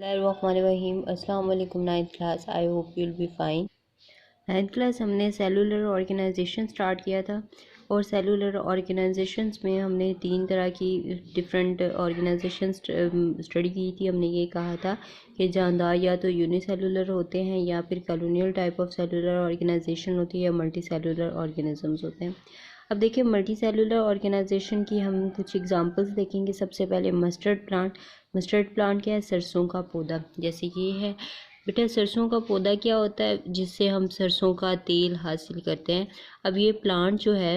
Bismillahirrahmanirrahim. Assalamu alaikum ninth class. I hope you'll be fine. Ninth class हमने cellular organisation start किया था और cellular organisations में हमने 3 तरह की डिफरेंट ऑर्गेनाइजेशन स्टडी की थी। हमने ये कहा था कि जानदार या तो यूनिसेलुलर होते हैं या फिर colonial type of cellular organisation होती है या मल्टी सेलुलर ऑर्गेनिजम्स होते हैं। अब देखिए मल्टी सेलुलर ऑर्गेनाइजेशन की हम कुछ एग्जांपल्स देखेंगे। सबसे पहले मस्टर्ड प्लांट क्या है? सरसों का पौधा। जैसे ये है बेटा, सरसों का पौधा क्या होता है? जिससे हम सरसों का तेल हासिल करते हैं। अब ये प्लांट जो है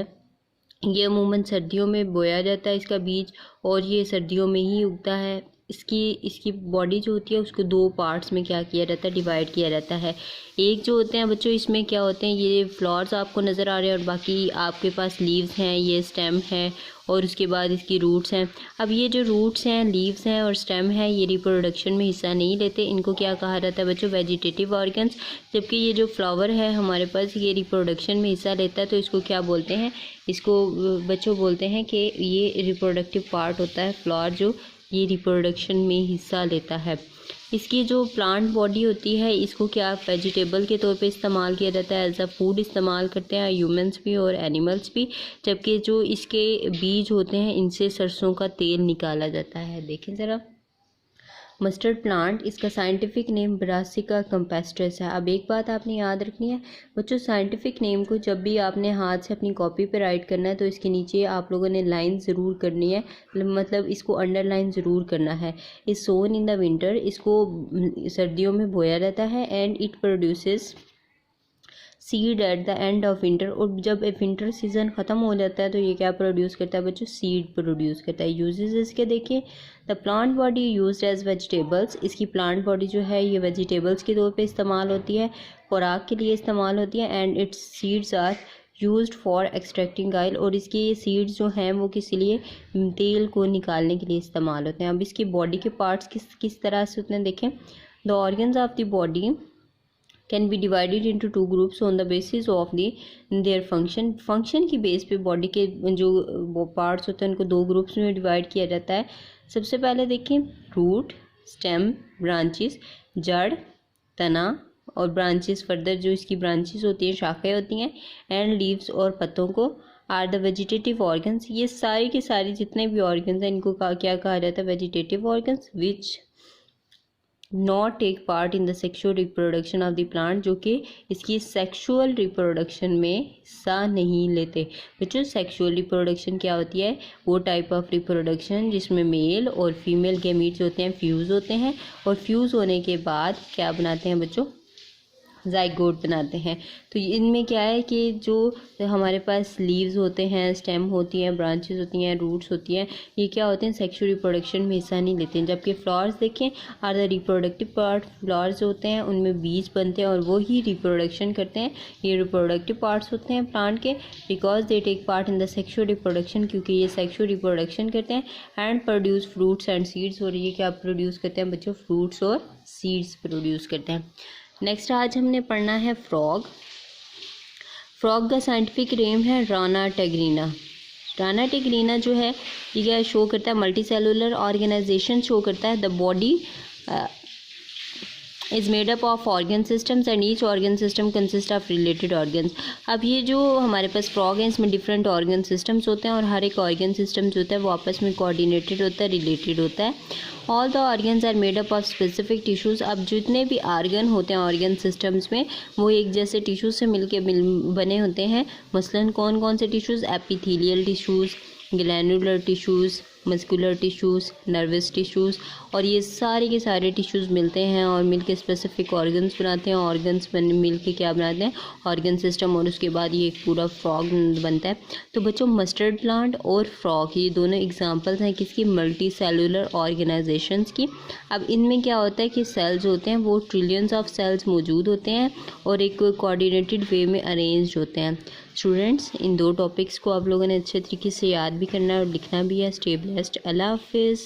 ये अमूमन सर्दियों में बोया जाता है इसका बीज, और ये सर्दियों में ही उगता है। इसकी बॉडी जो होती है उसको 2 पार्ट्स में क्या किया जाता है? डिवाइड किया जाता है। एक जो होते हैं बच्चों, इसमें क्या होते हैं? ये फ्लावर्स आपको नज़र आ रहे हैं और बाकी आपके पास लीव्स हैं, ये स्टेम है और उसके बाद इसकी रूट्स हैं। अब ये जो रूट्स हैं, लीव्स हैं और स्टेम है, ये रिप्रोडक्शन में हिस्सा नहीं लेते। इनको क्या कहा जाता है बच्चों? Vegetative organs. जबकि ये जो फ्लावर है हमारे पास, ये रिप्रोडक्शन में हिस्सा लेता है, तो इसको क्या बोलते हैं? इसको बच्चों बोलते हैं कि ये रिप्रोडक्टिव पार्ट होता है फ्लावर, जो ये रिप्रोडक्शन में हिस्सा लेता है। इसकी जो प्लांट बॉडी होती है इसको क्या वेजिटेबल के तौर पे इस्तेमाल किया जाता है, एज अ फूड इस्तेमाल करते हैं ह्यूमंस भी और एनिमल्स भी। जबकि जो इसके बीज होते हैं इनसे सरसों का तेल निकाला जाता है। देखें ज़रा, मस्टर्ड प्लांट, इसका साइंटिफिक नेम ब्रासिका कंपेस्ट्रस है। अब एक बात आपने याद रखनी है बच्चों, साइंटिफिक नेम को जब भी आपने हाथ से अपनी कॉपी पे राइट करना है तो इसके नीचे आप लोगों ने लाइन ज़रूर करनी है, मतलब इसको अंडरलाइन ज़रूर करना है। इस सोन इन द विंटर, इसको सर्दियों में बोया जाता है। And it produces seed at the end of winter, और जब विंटर सीजन ख़त्म हो जाता है तो ये क्या प्रोड्यूस करता है बच्चों? सीड प्रोड्यूस करता है। यूजेस इसके देखिए, the plant body used as vegetables, इसकी प्लांट बॉडी जो है ये वेजिटेबल्स के तौर पे इस्तेमाल होती है, खुराक के लिए इस्तेमाल होती है। And its seeds are used for extracting oil, और इसके सीड्स जो हैं वो किस लिए? तेल को निकालने के लिए इस्तेमाल होते हैं। अब इसकी बॉडी के पार्ट्स किस तरह से होते हैं देखें। The organs of the body can be divided into 2 groups on the basis of their function की बेस पे बॉडी के जो पार्ट्स होते हैं उनको 2 ग्रुप्स में डिवाइड किया जाता है। सबसे पहले देखें, रूट, स्टेम, ब्रांचेस, जड़, तना और ब्रांचेस फर्दर जो इसकी ब्रांचेस होती हैं, शाखाएं होती हैं। एंड लीव्स और पत्तों को आर द वेजिटेटिव ऑर्गन्स। ये सारी के सारी जितने भी ऑर्गन्स हैं इनको क्या कहा जाता है? Vegetative organs, which not take part in the sexual reproduction of the plant, जो कि इसकी सेक्शुअल रिप्रोडक्शन में हिस्सा नहीं लेते। बच्चों सेक्शुअल रिप्रोडक्शन क्या होती है? वो टाइप ऑफ रिप्रोडक्शन जिसमें मेल और फीमेल गैमीट्स होते हैं, फ्यूज़ होते हैं, और फ्यूज़ होने के बाद क्या बनाते हैं बच्चों? जाइगोट बनाते हैं। तो इनमें क्या है कि जो हमारे पास लीव्स होते हैं, स्टेम होती हैं, ब्रांचेस होती हैं, रूट्स होती हैं, ये क्या होते हैं? सेक्सुअल रिप्रोडक्शन में हिस्सा नहीं लेते हैं। जबकि फ्लावर्स देखें, are the reproductive part, flowers होते हैं उनमें बीज बनते हैं और वो ही रिप्रोडक्शन करते हैं। ये रिप्रोडक्टिव पार्ट्स होते हैं प्लांट के, because they take part in the sexual reproduction, क्योंकि ये सेक्सुअल रिप्रोडक्शन करते हैं। And produce fruits and seeds, और ये क्या प्रोड्यूस करते हैं बच्चों? फ्रूट्स और सीड्स प्रोड्यूस करते हैं। नेक्स्ट आज हमने पढ़ना है फ्रॉग। फ्रॉग का साइंटिफिक नेम है राना टेग्रीना। राना टेग्रीना जो है ये क्या शो करता है? मल्टी सेलुलर ऑर्गेनाइजेशन शो करता है। The body is made up of organ systems and each organ system consist of related organs. अब ये जो हमारे पास फ्रॉग है इसमें डिफरेंट ऑर्गन सिस्टम्स होते हैं और हर एक ऑर्गन सिस्टम जो होता है वो आपस में कोऑर्डिनेटेड होता है, रिलेटेड होता है। All the organs are made up of specific tissues. अब जितने भी ऑर्गन होते हैं ऑर्गन सिस्टम्स में वो एक जैसे टिश्यूज़ से बने होते हैं। मसलन कौन कौन से tissues? Epithelial tissues, glandular tissues, muscular tissues, nervous tissues, और ये सारे के सारे टिश्यूज़ मिलते हैं और मिलके स्पेसिफिक ऑर्गन्स बनाते हैं। ऑर्गन्स मिलके क्या बनाते हैं? ऑर्गन सिस्टम, और उसके बाद ये एक पूरा फ्रॉग बनता है। तो बच्चों मस्टर्ड प्लांट और फ्रॉग ये दोनों एग्जांपल्स हैं किसकी? मल्टी सेलुलर ऑर्गेनाइजेशंस की। अब इनमें क्या होता है कि सेल्स होते हैं वो ट्रिलियंस ऑफ सेल्स मौजूद होते हैं और एक कोऑर्डिनेटेड वे में अरेंज होते हैं। स्टूडेंट्स इन 2 टॉपिक्स को आप लोगों ने अच्छे तरीके से याद भी करना है और लिखना भी है। Stay blessed. अल्लाह हाफिज़।